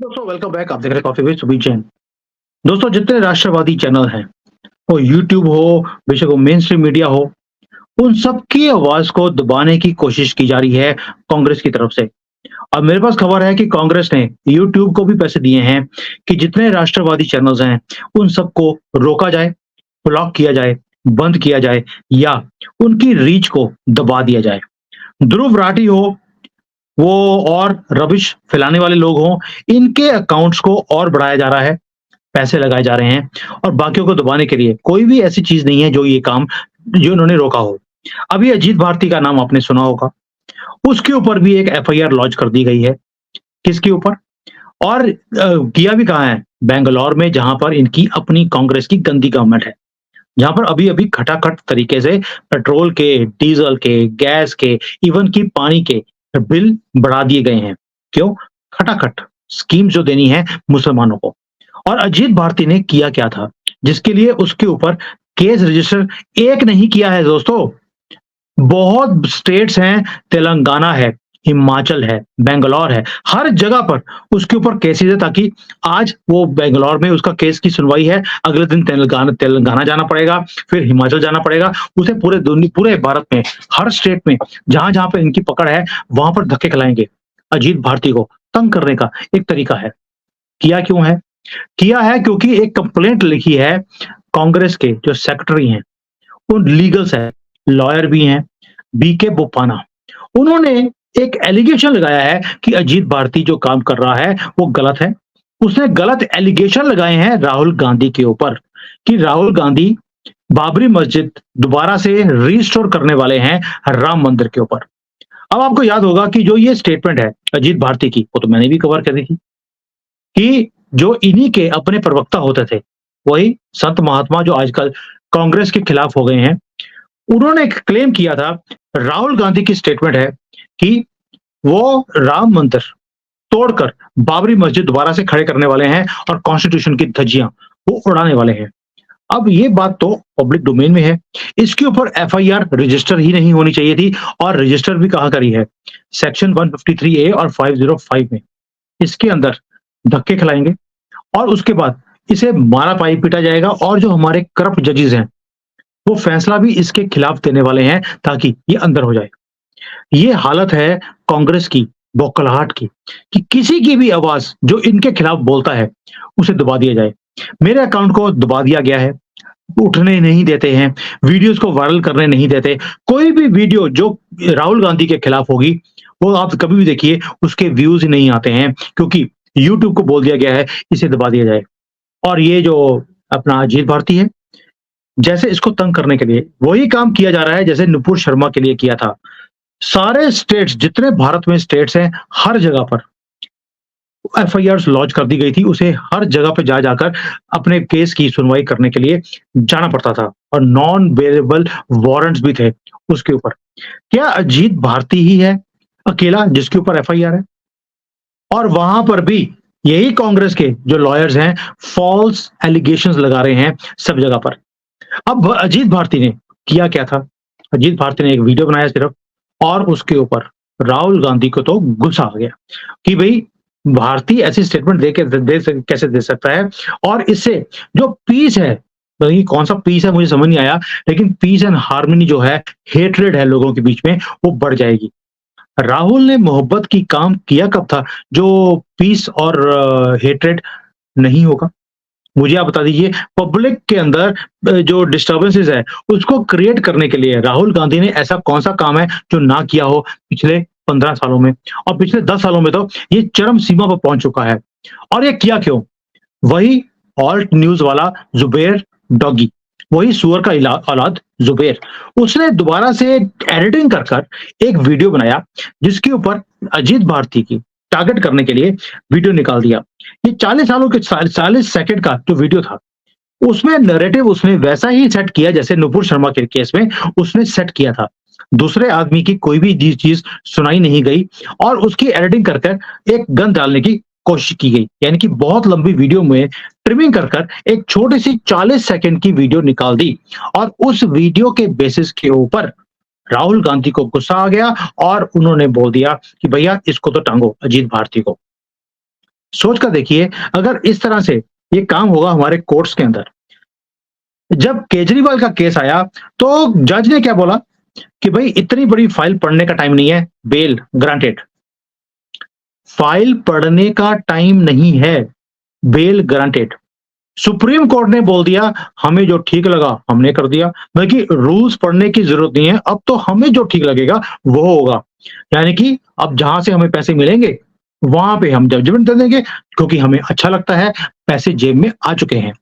दोस्तों welcome back. आप देख रहे हैं कॉफी विद सुबीर जैन। दोस्तों जितने राष्ट्रवादी चैनल हैं, वो यूट्यूब हो, बेशक वो मेन स्ट्रीम मीडिया हो, उन सब की आवाज को दबाने की कोशिश की जा रही है कांग्रेस की तरफ से। अब मेरे पास खबर है कि कांग्रेस ने यूट्यूब को भी पैसे दिए हैं कि जितने राष्ट्रवादी चैनल्स हैं, उन सबको रोका जाए, ब्लॉक किया जाए, बंद किया जाए या उनकी रीच को दबा दिया जाए। ध्रुव राठी हो, वो और रबिश फैलाने वाले लोग हों, इनके अकाउंट्स को और बढ़ाया जा रहा है, पैसे लगाए जा रहे हैं और बाकियों को दबाने के लिए कोई भी ऐसी चीज़ नहीं है जो ये काम जो इन्होंने रोका हो। अभी अजीत भारती का नाम आपने सुना होगा, उसके ऊपर भी एक एफआईआर लॉन्च कर दी गई है। किसके ऊपर? और किया भी कहाँ है? बैंगलोर में, जहाँ पर इनकी अपनी कांग्रेस की गंदी गवर्नमेंट है। जहाँ पर अभी-अभी खटाखट तरीके से पेट्रोल के, डीज़ल के, गैस के, इवन कि पानी के बिल बढ़ा दिए गए हैं। क्यों? खटाखट स्कीम जो देनी है मुसलमानों को। और अजीत भारती ने किया क्या था, जिसके लिए उसके ऊपर केस रजिस्टर एक नहीं किया है दोस्तों। बहुत स्टेट्स हैं, तेलंगाना है, हिमाचल है, बैंगलोर है, हर जगह पर उसके ऊपर केसेस है ताकि आज वो बैंगलोर में उसका केस की सुनवाई है, अगले दिन तेलंगाना तेलंगाना जाना पड़ेगा, फिर हिमाचल जाना पड़ेगा, उसे पूरे भारत में, हर स्टेट में जहाँ-जहाँ पे इनकी पकड़ है, वहाँ पर धक्के खिलाएँगे। अजीत भारती को तंग करने का एक तरीका है। किया क्यों है? किया है क्योंकि एक कंप्लेंट लिखी है कांग्रेस के जो सेक्रेटरी हैं, वो लीगल्स है, लॉयर भी हैं, बीके बोपाना। उन्होंने एक एलिगेशन लगाया है कि अजीत भारती जो काम कर रहा है वो गलत है। उसने गलत एलिगेशन लगाए हैं राहुल गांधी के ऊपर कि राहुल गांधी बाबरी मस्जिद दोबारा से रिस्टोर करने वाले हैं राम मंदिर के ऊपर। अब आपको याद होगा कि जो ये स्टेटमेंट है अजीत भारती की, वो तो मैंने भी कवर करी थी कि जो इन्हीं के अपने प्रवक्ता होते थे, वही संत महात्मा जो आजकल कांग्रेस के खिलाफ हो गए हैं, उन्होंने एक क्लेम किया था, राहुल गांधी की स्टेटमेंट है कि वो राम मंदिर तोड़कर बाबरी मस्जिद दोबारा से खड़े करने वाले हैं और कॉन्स्टिट्यूशन की धज्जियां वो उड़ाने वाले हैं। अब ये बात तो पब्लिक डोमेन में है, इसके ऊपर एफआईआर रजिस्टर ही नहीं होनी चाहिए थी और रजिस्टर भी कहाँ करी है, सेक्शन 153 ए और 505 में। इसके अंदर धक्के खिलाएंगे और उसके बाद इसे मारा पाई पीटा जाएगा और जो हमारे करप्ट जजेस हैं, वो फैसला भी इसके खिलाफ देने वाले हैं ताकि ये अंदर हो जाए। ये हालत है कांग्रेस की, बौखलाहट की, कि किसी की भी आवाज जो इनके खिलाफ बोलता है, उसे दबा दिया जाए। मेरे अकाउंट को दबा दिया गया है, उठने नहीं देते हैं, वीडियोस को वायरल करने नहीं देते। कोई भी वीडियो जो राहुल गांधी के खिलाफ होगी, वो आप कभी भी देखिए उसके व्यूज ही नहीं आते हैं क्योंकि यूट्यूब को बोल दिया गया है इसे दबा दिया जाए। और ये जो अपना अजीत भारती है, जैसे इसको तंग करने के लिए वही काम किया जा रहा है जैसे नुपुर शर्मा के लिए किया था। सारे स्टेट्स, जितने भारत में स्टेट्स हैं, हर जगह पर एफआईआर लॉन्च कर दी गई थी। उसे हर जगह पे जा जाकर अपने केस की सुनवाई करने के लिए जाना पड़ता था और नॉन बेलेबल वारंट्स भी थे उसके ऊपर। क्या अजीत भारती ही है अकेला जिसके ऊपर एफआईआर है? और वहां पर भी यही कांग्रेस के जो लॉयर्स हैं फॉल्स एलिगेशंस लगा रहे हैं सब जगह पर। अब अजीत भारती ने किया क्या था? अजीत भारती ने एक वीडियो बनाया सिर्फ, और उसके ऊपर राहुल गांधी को तो गुस्सा आ गया कि भाई भारती ऐसी स्टेटमेंट कैसे दे सकता है। और इससे जो पीस है, तो ये कौन सा पीस है मुझे समझ नहीं आया, लेकिन पीस एंड हार्मनी जो है, हेट्रेड है लोगों के बीच में, वो बढ़ जाएगी। राहुल ने मोहब्बत की काम किया कब था जो पीस और हेट्रेड नहीं होगा? मुझे आप बता दीजिए। पब्लिक के अंदर जो डिस्टर्बेंसेस है उसको क्रिएट करने के लिए राहुल गांधी ने ऐसा कौन सा काम है जो ना किया हो पिछले 15 सालों में, और पिछले 10 सालों में तो ये चरम सीमा पर पहुंच चुका है। और ये किया क्यों? वही ऑल्ट न्यूज वाला जुबेर डॉगी, वही सुअर का औलाद जुबेर, उसने दोबारा से एडिटिंग कर कर एक वीडियो बनाया जिसके ऊपर अजीत भारती की टारगेट करने के लिए वीडियो निकाल दिया। ये 40 सालों के 40 सेकंड का जो वीडियो था, उसमें नैरेटिव उसने वैसा ही सेट किया जैसे नुपुर शर्मा के केस में उसने सेट किया था। दूसरे आदमी की कोई भी चीज सुनाई नहीं गई और उसकी एडिटिंग कर कर एक गन डालने की कोशिश की गई। यानी कि बहुत लंबी वीडियो में ट्रिमिंग कर कर एक छोटी सी 40 सेकंड की वीडियो निकाल दी और उस वीडियो के बेसिस के ऊपर राहुल गांधी को गुस्सा आ गया और उन्होंने बोल दिया कि भैया इसको तो टांगो अजीत भारती को। सोच कर देखिए, अगर इस तरह से ये काम होगा हमारे कोर्ट्स के अंदर। जब केजरीवाल का केस आया, तो जज ने क्या बोला कि भाई इतनी बड़ी फाइल पढ़ने का टाइम नहीं है, बेल ग्रांटेड। फाइल पढ़ने का टाइम नहीं है, बेल ग्रांटेड। सुप्रीम कोर्ट ने बोल दिया, हमें जो ठीक लगा हमने कर दिया, बल्कि रूल्स पढ़ने की जरूरत नहीं है, अब तो हमें जो ठीक लगेगा वो होगा। यानी कि अब जहां से हमें पैसे मिलेंगे वहां पे हम जजमेंट दे देंगे, क्योंकि हमें अच्छा लगता है, पैसे जेब में आ चुके हैं।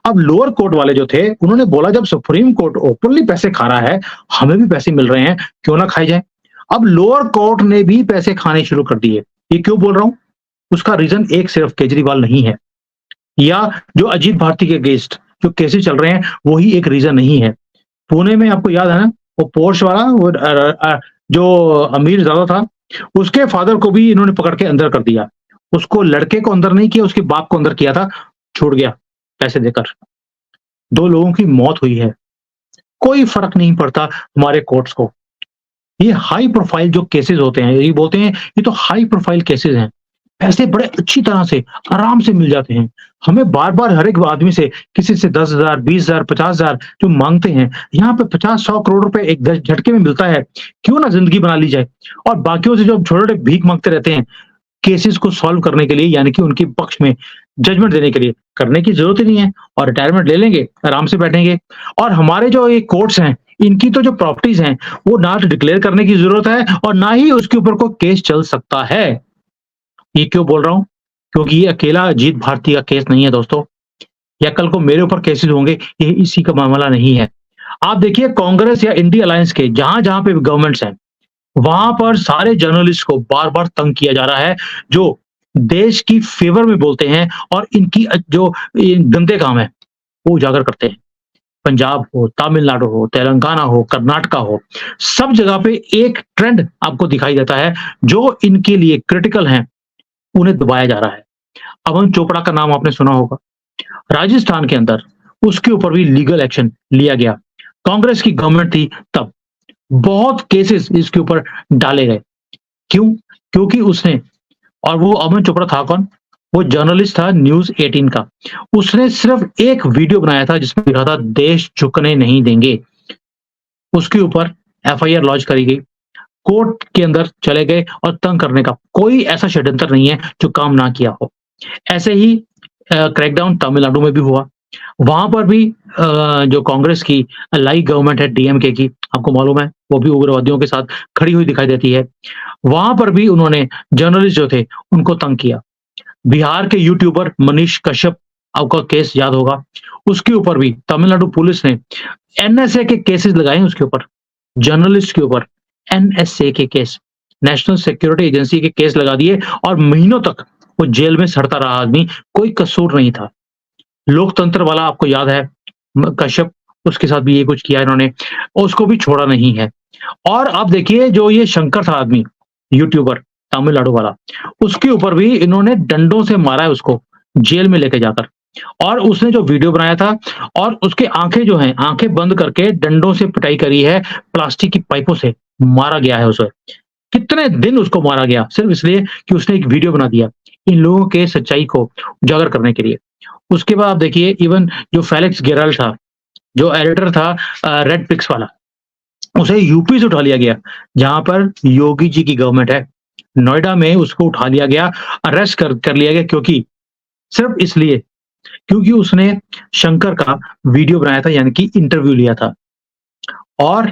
अब लोअर कोर्ट वाले जो थे उन्होंने बोला, जब सुप्रीम कोर्ट ओपनली पैसे खा रहा है, हमें भी पैसे मिल रहे हैं, क्यों ना खाए जाए। अब लोअर कोर्ट ने भी पैसे खाने शुरू कर दिए। ये क्यों बोल रहा हूं? उसका रीजन एक सिर्फ केजरीवाल नहीं है, या जो अजीत भारती के गेस्ट जो केसेस चल रहे हैं वही एक रीजन नहीं है। पुणे में आपको याद है ना, वो पोर्श वाला, वो जो अमीर ज्यादा था, उसके फादर को भी इन्होंने पकड़ के अंदर कर दिया। उसको, लड़के को अंदर नहीं किया, उसके बाप को अंदर किया था, छूट गया पैसे देकर। 2 लोगों की मौत हुई है, कोई फर्क नहीं पड़ता हमारे कोर्ट्स को। ये हाई प्रोफाइल जो केसेस होते हैं, ये बोलते हैं ये तो हाई प्रोफाइल केसेस हैं, पैसे बड़े अच्छी तरह से आराम से मिल जाते हैं। हमें बार-बार हर एक आदमी से, किसी से 10,000, 20,000, 50,000 जो माँगते हैं, यहाँ पे 50-100 करोड़ रुपए एक झटके में मिलता है। क्यों ना ज़िंदगी बना ली जाए। और बाकियों से जो छोटे-छोटे भीख माँगते रहते हैं, केसेस को सॉल्व करने के लिए, यानी कि उनके पक्ष में जजमेंट देने के लिए, करने की ज़रूरत ही नहीं है, और रिटायरमेंट ले लेंगे, आराम से बैठेंगे। और हमारे जो ये कोर्ट्स हैं, इनकी तो जो प्रॉपर्टीज़ हैं, वो ना तो डिक्लेयर करने की ज़रूरत है और ना ही उसके ऊपर कोई केस चल सकता है। ये क्यों बोल रहा हूँ? क्योंकि ये अकेला अजीत भारती का केस नहीं है दोस्तों, या कल को मेरे ऊपर केसेस होंगे, ये इसी का मामला नहीं है। आप देखिए, कांग्रेस या इंडिया अलायंस के जहाँ-जहाँ पे गवर्नमेंट्स हैं, वहाँ पर सारे जर्नलिस्ट को बार-बार तंग किया जा रहा है, जो देश की फ़ेवर में बोलते हैं और इनकी जो ये गंदे काम है, वो उजागर करते हैं। पंजाब हो, तमिलनाडु हो, तेलंगाना हो, कर्नाटका हो, सब जगह पे एक ट्रेंड आपको दिखाई देता है, जो इनके लिए क्रिटिकल हैं, उन्हें दबाया जा रहा है। अमन चोपड़ा का नाम आपने सुना होगा। राजस्थान के अंदर उसके ऊपर भी लीगल एक्शन लिया गया। कांग्रेस की गवर्नमेंट थी तब। बहुत केसेस इसके ऊपर डाले गए। क्यों? क्योंकि उसने, और वो अमन चोपड़ा था कौन? वो जर्नलिस्ट था न्यूज़ 18 का। उसने सिर्फ एक वीडियो बनाया था जिसमें लिखा था, देश झुकने नहीं देंगे। उसके ऊपर एफआईआर लॉन्च करी गई। कोर्ट के अंदर चले गए और तंग करने का कोई ऐसा षड्यंत्र नहीं है जो काम ना किया हो। ऐसे ही क्रैकडाउन तमिलनाडु में भी हुआ। वहाँ पर भी जो कांग्रेस की लाई गवर्नमेंट है डीएमके की, आपको मालूम है, वो भी उग्रवादियों के साथ खड़ी हुई दिखाई देती है। वहाँ पर भी उन्होंने जर्नलिस्ट जो थे, उनको तंग किया। बिहार के यूट्यूबर मनीष कश्यप, आपका केस याद होगा, उसके ऊपर भी तमिलनाडु पुलिस ने एनएसए के केसेस लगाए हैं उसके ऊपर, जर्नलिस्ट के ऊपर एनएसए के केस, नेशनल सिक्योरिटी एजेंसी के केस लगा दिए और महीनों तक वो जेल में सड़ता रहा आदमी, कोई कसूर नहीं था। लोकतंत्र वाला आपको याद है, कश्यप, उसके साथ भी ये कुछ किया इन्होंने, उसको भी छोड़ा नहीं है। और आप देखिए, जो ये शंकर था आदमी, यूट्यूबर तमिलनाडु वाला, उसके ऊपर भी इन्होंने डंडों से मारा है उसको, जेल में लेके जाकर। और उसने जो वीडियो बनाया था, और उसके आंखें जो हैं, आंखें बंद करके डंडों से पिटाई करी है, प्लास्टिक की पाइपों से मारा गया है उसे। कितने दिन उसको मारा गया, सिर्फ इसलिए कि उसने एक वीडियो बना दिया, इन लोगों के सच्चाई को उजागर करने के लिए। उसके बाद आप देखिए, इवन जो फेलिक्स गेराल्ड था, जो एडिटर था रेड पिक्स वाला, उसे यूपी से उठा लिया गया, जहां पर योगी जी की गवर्नमेंट है। नोएडा में उसको उठा लिया गया, अरेस्ट कर लिया गया, क्योंकि सिर्फ इसलिए क्योंकि उसने शंकर का वीडियो बनाया था, यानी कि इंटरव्यू लिया था। और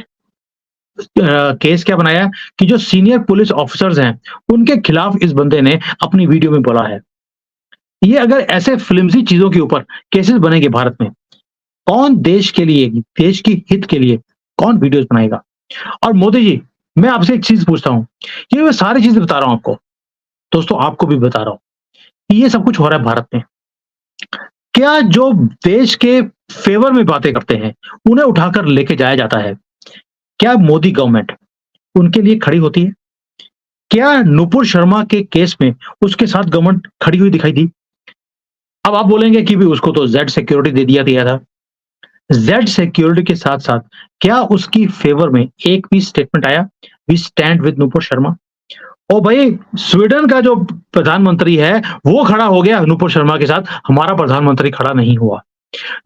केस क्या बनाया कि जो सीनियर पुलिस ऑफिसर्स हैं, उनके खिलाफ इस बंदे ने अपनी वीडियो में बोला है। ये अगर ऐसे फ्लिमसी चीजों के ऊपर केसेस बनेंगे भारत में, कौन देश के लिए, देश की हित के लिए कौन वीडियोस बनाएगा? और मोदी जी, मैं आपसे एक चीज पूछता हूँ, ये मैं सारी चीजें बता रहा हूँ आपको, दोस्तों आपको भी बता रहा हूँ कि ये सब कुछ हो रहा है भारत में। क्या जो देश के फेवर में बातें करते हैं, उन्हें उठाकर लेके जाया जाता है? क्या मोदी गवर्नमेंट उनके लिए खड़ी होती है? क्या नुपुर शर्मा के केस में उसके साथ गवर्नमेंट खड़ी हुई दिखाई दी? अब आप बोलेंगे कि भी उसको तो जेड सिक्योरिटी दे दिया था। जेड सिक्योरिटी के साथ साथ क्या उसकी फेवर में एक भी स्टेटमेंट आया, we stand with Nupur Sharma? ओ भाई, स्वीडन का जो प्रधानमंत्री है, वो खड़ा हो गया नुपुर शर्मा के साथ, हमारा प्रधानमंत्री खड़ा नहीं हुआ।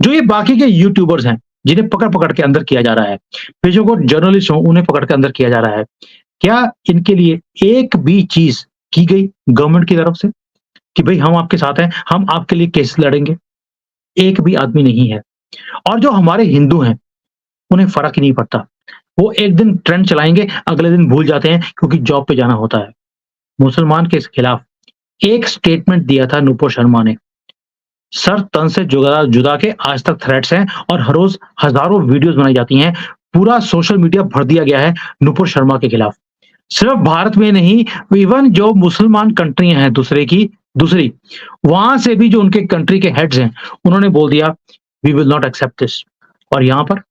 जो ये बाकी के यूट्यूबर्स हैं, जिन्हें पकड़-पकड़ के अंदर किया जा रहा है, फिर जो वो जर्नलिस्ट हो, उन्हें पकड़ के अंदर किया जा रहा है। क्या इनके लिए एक भी चीज़ की गई गवर्नमेंट की तरफ से कि भई हम आपके साथ हैं, हम आपके लिए केस लड़ेंगे? एक भी आदमी नहीं है। और जो हमारे हिंदू हैं, उन्हें फ़र्क ही नहीं पड़ता। वो एक दिन ट्रेंड चलाएँगे, अगले दिन भूल जाते हैं क्योंकि जॉब पे जाना होता है। मुसलमान के खिलाफ एक स्टेटमेंट दिया था नुपुर शर्मा ने। सर तन से जुदा जुदा के आज तक थ्रेड्स हैं और हर रोज़ हज़ारों वीडियोज़ बनाई जाती हैं। पूरा सोशल मीडिया भर दिया गया है नुपुर शर्मा के खिलाफ। सिर्फ भारत में नहीं, इवन जो मुसलमान कंट्रियाँ हैं दूसरी, वहाँ से भी जो उनके कंट्री के हेड्स हैं, उन्होंने बोल दिया we will not accept this. और यहाँ पर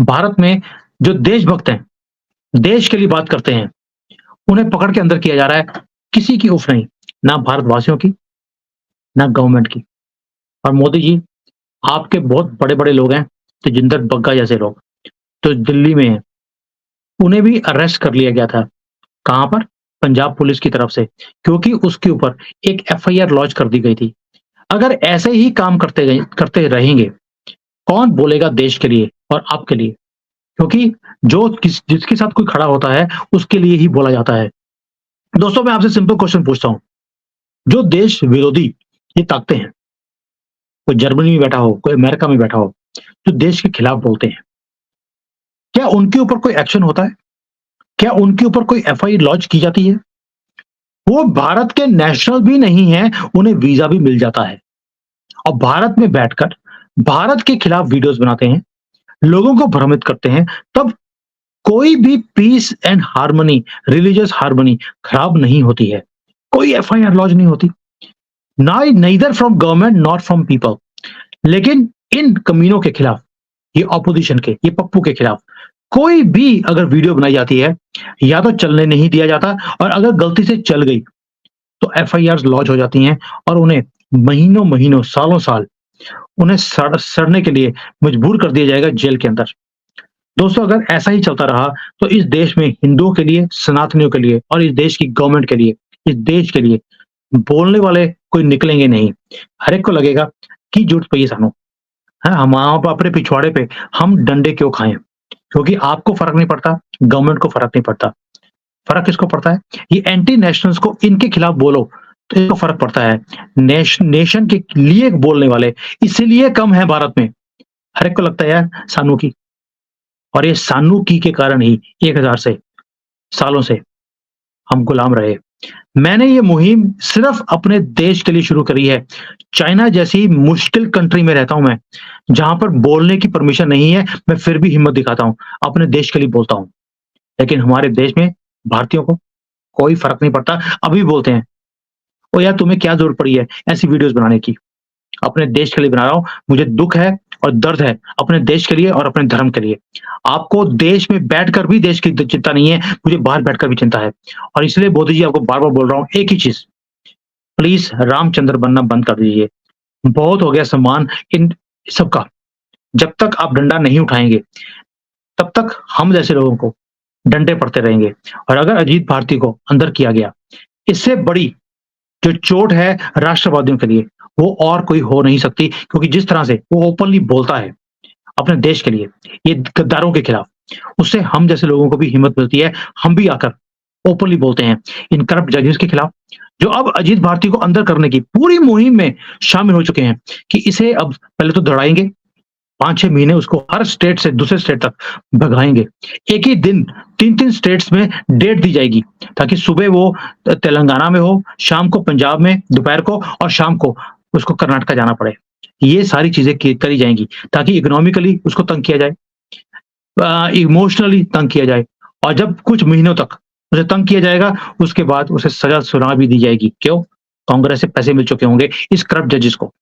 भारत में जो देशभक्त हैं, देश के लिए बात करते हैं, उन्हें पकड़ के अंदर किया जा रहा है। किसी की उफ़ नहीं, ना भारतवासियों की, ना गवर्नमेंट की। और मोदी जी, आपके बहुत बड़े-बड़े लोग हैं, तेजिंदर बग्गा जैसे लोग, जो दिल्ली में हैं, उन्हें भी अरेस्ट कर लिया गया था। कहाँ पर? पंजाब पुलिस की तरफ से, क्योंकि उसके ऊपर एक एफआईआर लॉन्च कर दी गई थी। अगर ऐसे ही काम करते रहेंगे, कौन बोलेगा देश के लिए और आपके लिए? क्योंकि जिसके साथ कोई खड़ा होता है, उसके लिए ही बोला जाता है। दोस्तों, मैं आपसे सिंपल क्वेश्चन पूछता हूँ, जो देश विरोधी ये ताकतें हैं, कोई जर्मनी में बैठा हो, कोई अमेरिका में बैठा हो, जो देश के खिलाफ बोलते हैं, क्या उनके ऊपर कोई एक्शन होता है? क्या उनके ऊपर कोई एफआईआर लॉन्च की जाती है? वो भारत के नेशनल भी नहीं है, उन्हें वीज़ा भी मिल जाता है और भारत में बैठकर भारत के खिलाफ वीडियोज़ बनाते हैं, लोगों को भ्रमित करते हैं, तब कोई भी peace and harmony, religious harmony खराब नहीं होती है। कोई एफआईआर लॉन्च नहीं होती। Neither from government not from people. लेकिन इन कमीनों के खिलाफ, ये ऑपोजिशन के, ये पप्पू के खिलाफ कोई भी अगर वीडियो बनाई जाती है, या तो चलने नहीं दिया जाता और अगर गलती से चल गई, तो एफआईआर्स लॉन्च हो जाती हैं और उन्हें महीनों-महीनों, सालों-साल उन्हें सड़ने के लिए मजबूर कर दिया जाएगा जेल के अंदर। दोस्तों, अगर ऐसा ही चलता रहा, तो इस देश में हिंदुओं के लिए, सनातनियों के लिए और इस देश की गवर्नमेंट के लिए, इस देश के लिए बोलने वाले कोई निकलेंगे नहीं। हर एक को लगेगा कि झूठ पे ये सानू, है हम आप अपने पिछवाड़े पे हम डंडे क्यों खाएँ? क्योंकि आपको फ़र्क नहीं पड़ता, गवर्नमेंट को फ़र्क नहीं पड़ता। फ़र्क किसको पड़ता है? ये एंटी नेशनल्स को इनके खिलाफ बोलो, तो इनको फ़र्क पड़ता है। नेशन के लिए बोलने वाले इसीलिए कम है भारत में। हर एक को लगता है यार सानू की, और ये सानू की के कारण ही 1000 से सालों से हम गुलाम रहे। मैंने ये मुहिम सिर्फ़ अपने देश के लिए शुरू करी है। चाइना जैसी मुश्किल कंट्री में रहता हूँ मैं, जहाँ पर बोलने की परमिशन नहीं है, मैं फिर भी हिम्मत दिखाता हूँ, अपने देश के लिए बोलता हूँ। लेकिन हमारे देश में भारतीयों को कोई फ़र्क नहीं पड़ता, अभी बोलते हैं, "ओह यार तुम्हें क्या ज़रूरत पड़ी है ऐसी वीडियोज़ बनाने की?" अपने देश के लिए बना रहा हूँ, मुझे दुःख है और दर्द है अपने देश के लिए और अपने धर्म के लिए। आपको देश में बैठकर भी देश की चिंता नहीं है, मुझे बाहर बैठकर भी चिंता है। और इसलिए मोदी जी, आपको बार-बार बोल रहा हूँ एक ही चीज़, प्लीज़ रामचंद्र बनना बंद कर दीजिए। बहुत हो गया सम्मान इन सबका। जब तक आप डंडा नहीं उठाएँगे, तब तक हम जैसे लोगों को डंडे पड़ते रहेंगे। और अगर अजीत भारती को अंदर किया गया, इससे बड़ी जो चोट है राष्ट्रवादियों के लिए, वो और कोई हो नहीं सकती, क्योंकि जिस तरह से वो ओपनली बोलता है अपने देश के लिए, ये गद्दारों के खिलाफ, उससे हम जैसे लोगों को भी हिम्मत मिलती है, हम भी आकर ओपनली बोलते हैं इन करप्ट जजेस के खिलाफ, जो अब अजीत भारती को अंदर करने की पूरी मुहिम में शामिल हो चुके हैं कि इसे अब पहले तो दौड़ाएँगे, 5-6 महीने उसको हर स्टेट से दूसरे स्टेट तक भगाएँगे। एक ही दिन 3-3 स्टेट्स में डेट दी जाएगी, ताकि सुबह वो तेलंगाना में हो, शाम को पंजाब में, दोपहर को और शाम को उसको कर्नाटक जाना पड़े। ये सारी चीज़ें की करी जाएँगी, ताकि इकोनॉमिकली उसको तंग किया जाए, इमोशनली तंग किया जाए, और जब कुछ महीनों तक उसे तंग किया जाएगा, उसके बाद उसे सज़ा सुना भी दी जाएगी। क्यों? कांग्रेस से पैसे मिल चुके होंगे इस करप्ट जजेस को।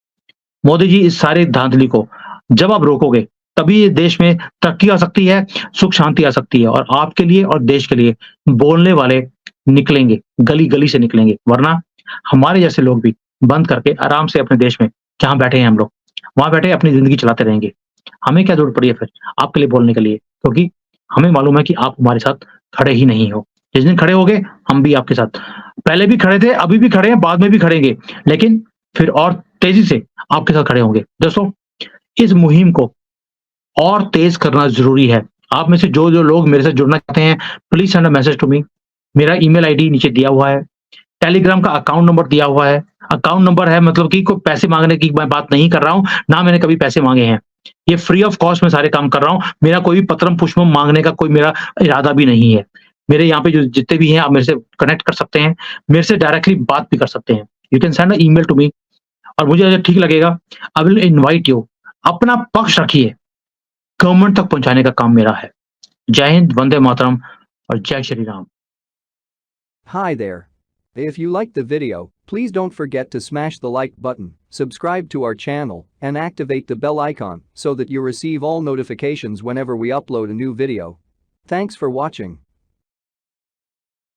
मोदी जी, इस सारे धांधली को जब आप रोकोगे, तभी ये देश में तरक्की आ सकती है, सुख शांति आ सकती है, और आपके लिए और देश के लिए बोलने वाले निकलेंगे, गली-गली से निकलेंगे। वरना हमारे जैसे लोग भी बंद करके आराम से अपने देश में जहाँ बैठे हैं हम लोग, वहाँ बैठे अपनी ज़िंदगी चलाते रहेंगे। हमें क्या ज़रूरत पड़ी है फिर आपके लिए बोलने के लिए? क्योंकि हमें मालूम है कि आप हमारे साथ खड़े ही नहीं हो। जिस दिन खड़े होगे हम भी आपके साथ, पहले भी खड़े थे, अभी भी खड़े हैं, बाद में भी खड़ेंगे, लेकिन फिर और तेजी से आपके साथ खड़े होंगे। दोस्तों, इस मुहिम को और तेज करना जरूरी है। आप में से जो लोग मेरे से जुड़ना चाहते हैं, please send a message to me. मेरा ईमेल आईडी नीचे दिया हुआ है, टेलीग्राम का अकाउंट नंबर दिया हुआ है। अकाउंट नंबर है मतलब कि कोई पैसे मांगने की मैं बात नहीं कर रहा हूं, ना मैंने कभी पैसे मांगे हैं। ये फ्री ऑफ कॉस्ट में सारे काम कर रहा हूं। मेरा कोई भी पत्रम पुष्पम मांगने का कोई मेरा इरादा भी नहीं है। मेरे यहाँ पे जो जितने भी हैं आप मेरे से कनेक्ट कर सकते हैं, मेरे से डायरेक्टली बात भी कर सकते हैं। You can send a email to me, और मुझे अगर ठीक लगेगा आई विल इनवाइट यू। अपना पक्ष रखिए, गवर्नमेंट तक पहुंचाने का काम मेरा है। जय हिंद, वंदे मातरम और जय Shri Ram. Hi there. If you liked the video, please don't forget to smash the like button, subscribe to our channel, and activate the bell icon so that you receive all notifications whenever we upload a new video. Thanks for watching.